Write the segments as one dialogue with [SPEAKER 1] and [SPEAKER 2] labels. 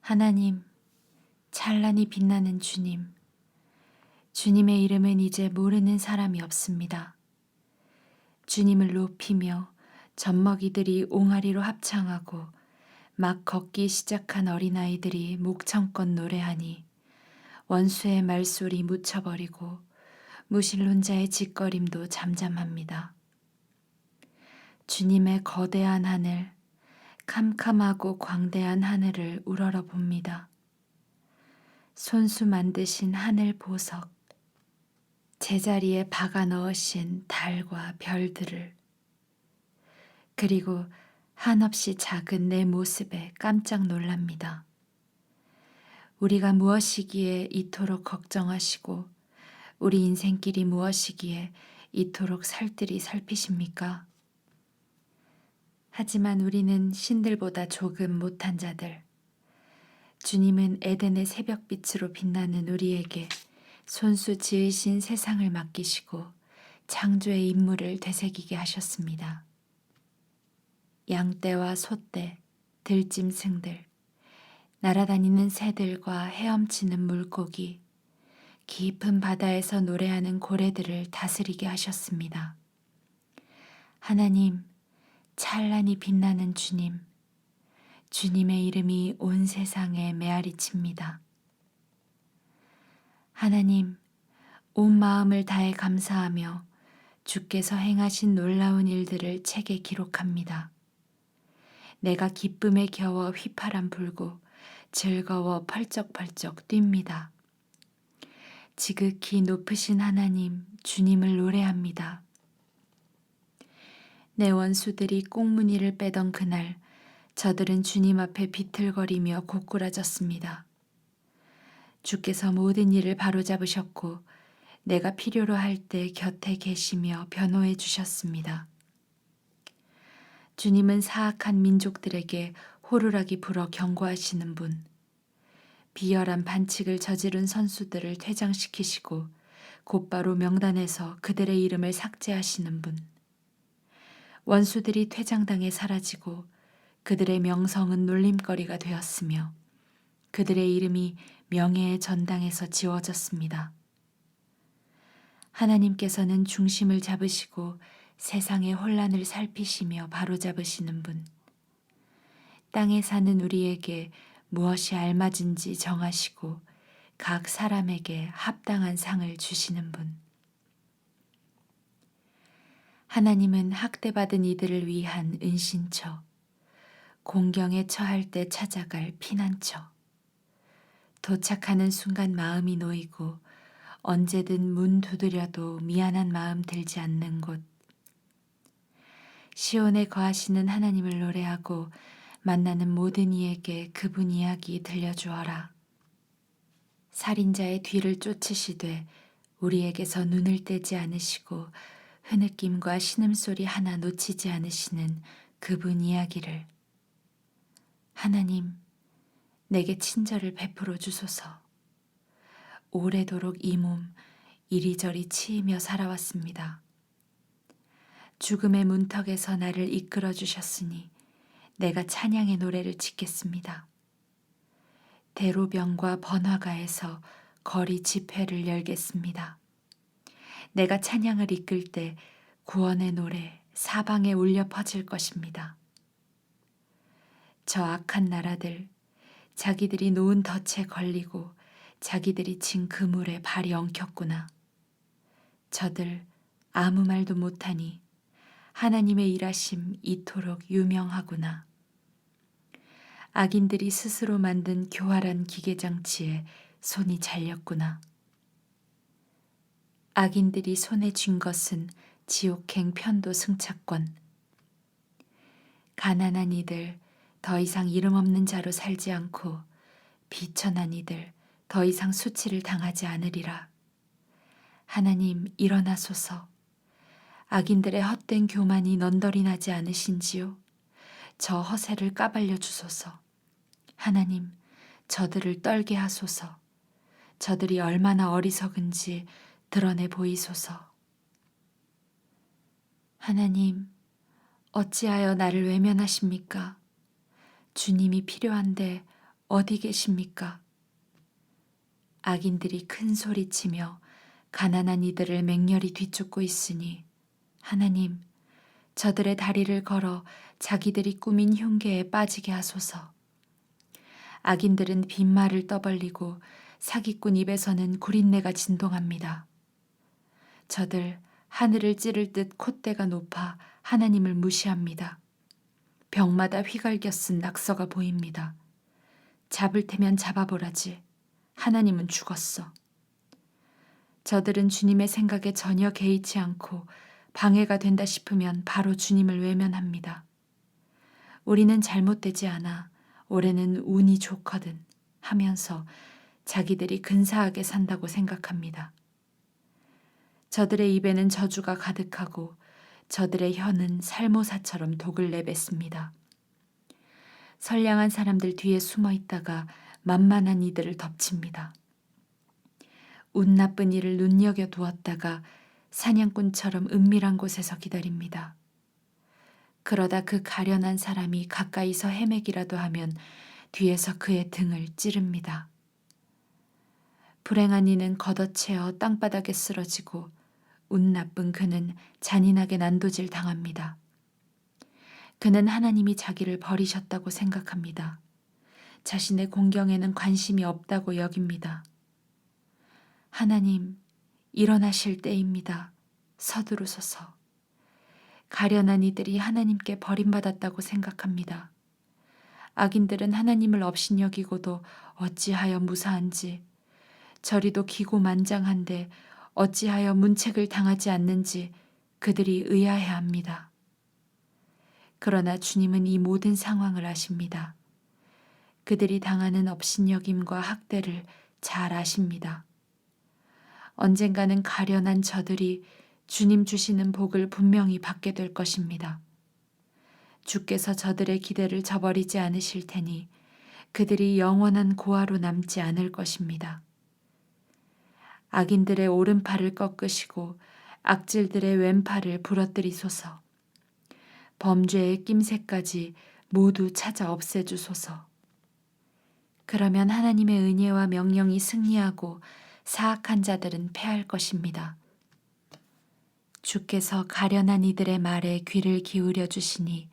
[SPEAKER 1] 하나님, 찬란히 빛나는 주님, 주님의 이름은 이제 모르는 사람이 없습니다. 주님을 높이며 젖먹이들이 옹알이로 합창하고 막 걷기 시작한 어린아이들이 목청껏 노래하니 원수의 말소리 묻혀버리고 무신론자의 짓거림도 잠잠합니다. 주님의 거대한 하늘, 캄캄하고 광대한 하늘을 우러러 봅니다. 손수 만드신 하늘 보석, 제자리에 박아 넣으신 달과 별들을, 그리고 한없이 작은 내 모습에 깜짝 놀랍니다. 우리가 무엇이기에 이토록 걱정하시고 우리 인생길이 무엇이기에 이토록 살뜰히 살피십니까? 하지만 우리는 신들보다 조금 못한 자들, 주님은 에덴의 새벽빛으로 빛나는 우리에게 손수 지으신 세상을 맡기시고 창조의 임무를 되새기게 하셨습니다. 양떼와 소떼, 들짐승들, 날아다니는 새들과 헤엄치는 물고기, 깊은 바다에서 노래하는 고래들을 다스리게 하셨습니다. 하나님, 찬란히 빛나는 주님, 주님의 이름이 온 세상에 메아리칩니다. 하나님, 온 마음을 다해 감사하며 주께서 행하신 놀라운 일들을 책에 기록합니다. 내가 기쁨에 겨워 휘파람 불고 즐거워 펄쩍펄쩍 뜁니다. 지극히 높으신 하나님, 주님을 노래합니다. 내 원수들이 꽁무니를 빼던 그날 저들은 주님 앞에 비틀거리며 고꾸라졌습니다. 주께서 모든 일을 바로잡으셨고 내가 필요로 할 때 곁에 계시며 변호해 주셨습니다. 주님은 사악한 민족들에게 호루라기 불어 경고하시는 분, 비열한 반칙을 저지른 선수들을 퇴장시키시고 곧바로 명단에서 그들의 이름을 삭제하시는 분, 원수들이 퇴장당해 사라지고 그들의 명성은 놀림거리가 되었으며 그들의 이름이 명예의 전당에서 지워졌습니다. 하나님께서는 중심을 잡으시고 세상의 혼란을 살피시며 바로잡으시는 분, 땅에 사는 우리에게 무엇이 알맞은지 정하시고 각 사람에게 합당한 상을 주시는 분, 하나님은 학대받은 이들을 위한 은신처, 공경에 처할 때 찾아갈 피난처, 도착하는 순간 마음이 놓이고 언제든 문 두드려도 미안한 마음 들지 않는 곳, 시온에 거하시는 하나님을 노래하고 만나는 모든 이에게 그분 이야기 들려주어라. 살인자의 뒤를 쫓으시되 우리에게서 눈을 떼지 않으시고 흐느낌과 신음소리 하나 놓치지 않으시는 그분 이야기를, 하나님, 내게 친절을 베풀어 주소서. 오래도록 이 몸 이리저리 치이며 살아왔습니다. 죽음의 문턱에서 나를 이끌어 주셨으니 내가 찬양의 노래를 짓겠습니다. 대로변과 번화가에서 거리 집회를 열겠습니다. 내가 찬양을 이끌 때 구원의 노래 사방에 울려 퍼질 것입니다. 저 악한 나라들, 자기들이 놓은 덫에 걸리고 자기들이 친 그물에 발이 엉켰구나. 저들 아무 말도 못하니 하나님의 일하심 이토록 유명하구나. 악인들이 스스로 만든 교활한 기계장치에 손이 잘렸구나. 악인들이 손에 쥔 것은 지옥행 편도 승차권. 가난한 이들 더 이상 이름 없는 자로 살지 않고 비천한 이들 더 이상 수치를 당하지 않으리라. 하나님 일어나소서. 악인들의 헛된 교만이 넌덜이 나지 않으신지요? 저 허세를 까발려 주소서. 하나님, 저들을 떨게 하소서. 저들이 얼마나 어리석은지 드러내 보이소서. 하나님, 어찌하여 나를 외면하십니까? 주님이 필요한데 어디 계십니까? 악인들이 큰 소리치며 가난한 이들을 맹렬히 뒤쫓고 있으니 하나님, 저들의 다리를 걸어 자기들이 꾸민 흉계에 빠지게 하소서. 악인들은 빈말을 떠벌리고 사기꾼 입에서는 구린내가 진동합니다. 저들 하늘을 찌를 듯 콧대가 높아 하나님을 무시합니다. 벽마다 휘갈겨 쓴 낙서가 보입니다. 잡을 테면 잡아보라지. 하나님은 죽었어. 저들은 주님의 생각에 전혀 개의치 않고 방해가 된다 싶으면 바로 주님을 외면합니다. 우리는 잘못되지 않아. 올해는 운이 좋거든 하면서 자기들이 근사하게 산다고 생각합니다. 저들의 입에는 저주가 가득하고 저들의 혀는 살모사처럼 독을 내뱉습니다. 선량한 사람들 뒤에 숨어 있다가 만만한 이들을 덮칩니다. 운 나쁜 이를 눈여겨 두었다가 사냥꾼처럼 은밀한 곳에서 기다립니다. 그러다 그 가련한 사람이 가까이서 헤매기라도 하면 뒤에서 그의 등을 찌릅니다. 불행한 이는 걷어채어 땅바닥에 쓰러지고 운 나쁜 그는 잔인하게 난도질 당합니다. 그는 하나님이 자기를 버리셨다고 생각합니다. 자신의 공경에는 관심이 없다고 여깁니다. 하나님, 일어나실 때입니다. 서두르소서. 가련한 이들이 하나님께 버림받았다고 생각합니다. 악인들은 하나님을 업신여기고도 어찌하여 무사한지, 저리도 기고만장한데 어찌하여 문책을 당하지 않는지 그들이 의아해합니다. 그러나 주님은 이 모든 상황을 아십니다. 그들이 당하는 업신여김과 학대를 잘 아십니다. 언젠가는 가련한 저들이 주님 주시는 복을 분명히 받게 될 것입니다. 주께서 저들의 기대를 저버리지 않으실 테니 그들이 영원한 고아로 남지 않을 것입니다. 악인들의 오른팔을 꺾으시고 악질들의 왼팔을 부러뜨리소서. 범죄의 낌새까지 모두 찾아 없애주소서. 그러면 하나님의 은혜와 명령이 승리하고 사악한 자들은 패할 것입니다. 주께서 가련한 이들의 말에 귀를 기울여 주시니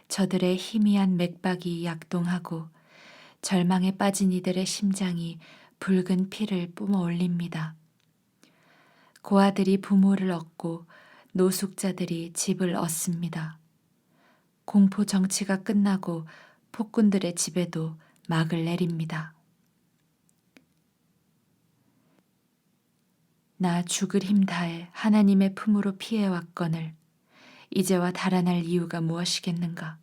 [SPEAKER 1] 저들의 희미한 맥박이 약동하고 절망에 빠진 이들의 심장이 붉은 피를 뿜어 올립니다. 고아들이 부모를 얻고 노숙자들이 집을 얻습니다. 공포 정치가 끝나고 폭군들의 집에도 막을 내립니다. 나 죽을 힘 다해 하나님의 품으로 피해왔거늘 이제와 달아날 이유가 무엇이겠는가?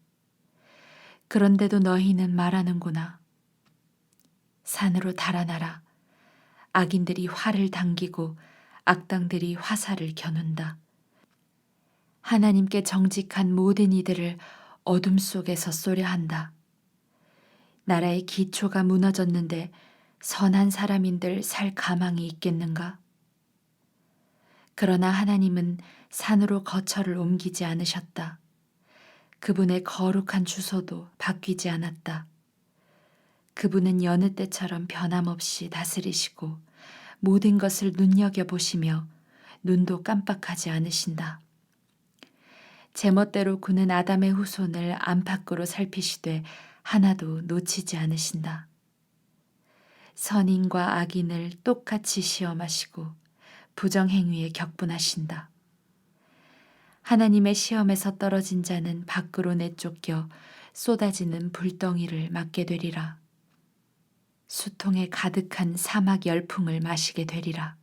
[SPEAKER 1] 그런데도 너희는 말하는구나. 산으로 달아나라. 악인들이 활을 당기고 악당들이 화살을 겨눈다. 하나님께 정직한 모든 이들을 어둠 속에서 쏘려 한다. 나라의 기초가 무너졌는데 선한 사람인들 살 가망이 있겠는가? 그러나 하나님은 산으로 거처를 옮기지 않으셨다. 그분의 거룩한 주소도 바뀌지 않았다. 그분은 여느 때처럼 변함없이 다스리시고 모든 것을 눈여겨보시며 눈도 깜빡하지 않으신다. 제멋대로 구는 아담의 후손을 안팎으로 살피시되 하나도 놓치지 않으신다. 선인과 악인을 똑같이 시험하시고 부정행위에 격분하신다. 하나님의 시험에서 떨어진 자는 밖으로 내쫓겨 쏟아지는 불덩이를 맞게 되리라. 수통에 가득한 사막 열풍을 마시게 되리라.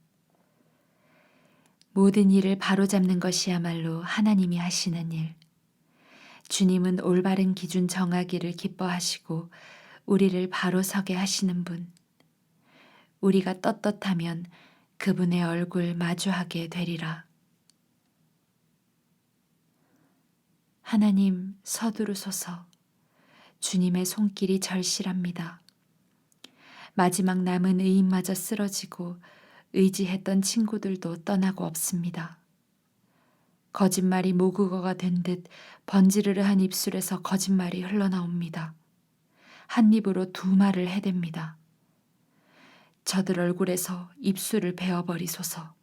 [SPEAKER 1] 모든 일을 바로잡는 것이야말로 하나님이 하시는 일. 주님은 올바른 기준 정하기를 기뻐하시고 우리를 바로 서게 하시는 분. 우리가 떳떳하면 그분의 얼굴 마주하게 되리라. 하나님 서두르소서. 주님의 손길이 절실합니다. 마지막 남은 의인마저 쓰러지고 의지했던 친구들도 떠나고 없습니다. 거짓말이 모국어가 된 듯 번지르르한 입술에서 거짓말이 흘러나옵니다. 한 입으로 두 말을 해댑니다. 저들 얼굴에서 입술을 베어버리소서.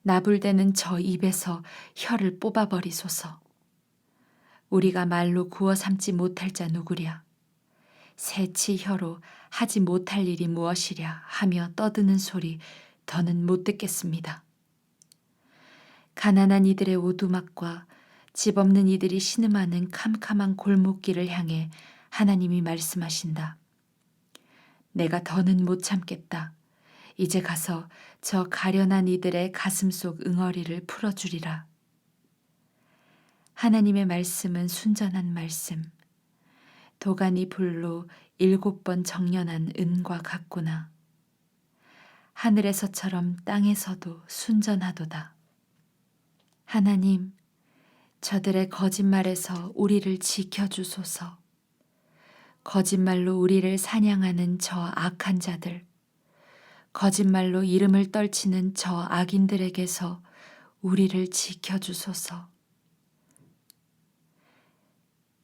[SPEAKER 1] 나불대는 저 입에서 혀를 뽑아버리소서. 우리가 말로 구워 삼지 못할 자 누구랴. 새치 혀로 하지 못할 일이 무엇이랴 하며 떠드는 소리 더는 못 듣겠습니다. 가난한 이들의 오두막과 집 없는 이들이 신음하는 캄캄한 골목길을 향해 하나님이 말씀하신다. 내가 더는 못 참겠다. 이제 가서 저 가련한 이들의 가슴 속 응어리를 풀어주리라. 하나님의 말씀은 순전한 말씀. 도가니 불로 7번 정련한 은과 같구나. 하늘에서처럼 땅에서도 순전하도다. 하나님, 저들의 거짓말에서 우리를 지켜주소서. 거짓말로 우리를 사냥하는 저 악한 자들, 거짓말로 이름을 떨치는 저 악인들에게서 우리를 지켜주소서.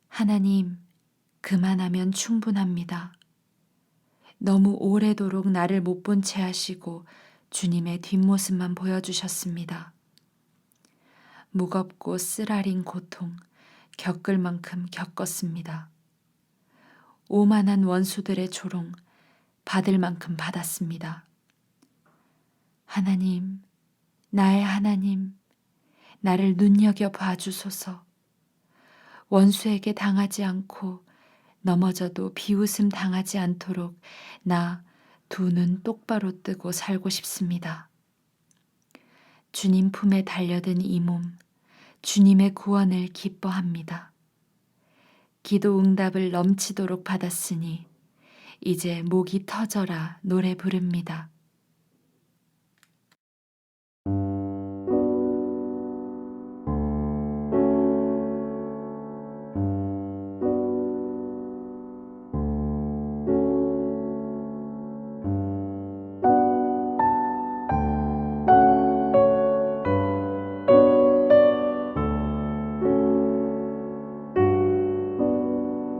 [SPEAKER 1] 하나님, 그만하면 충분합니다. 너무 오래도록 나를 못 본 채 하시고 주님의 뒷모습만 보여주셨습니다. 무겁고 쓰라린 고통, 겪을 만큼 겪었습니다. 오만한 원수들의 조롱, 받을 만큼 받았습니다. 하나님, 나의 하나님, 나를 눈여겨 봐주소서. 원수에게 당하지 않고 넘어져도 비웃음 당하지 않도록 나 두 눈 똑바로 뜨고 살고 싶습니다. 주님 품에 달려든 이 몸, 주님의 구원을 기뻐합니다. 기도 응답을 넘치도록 받았으니 이제 목이 터져라 노래 부릅니다.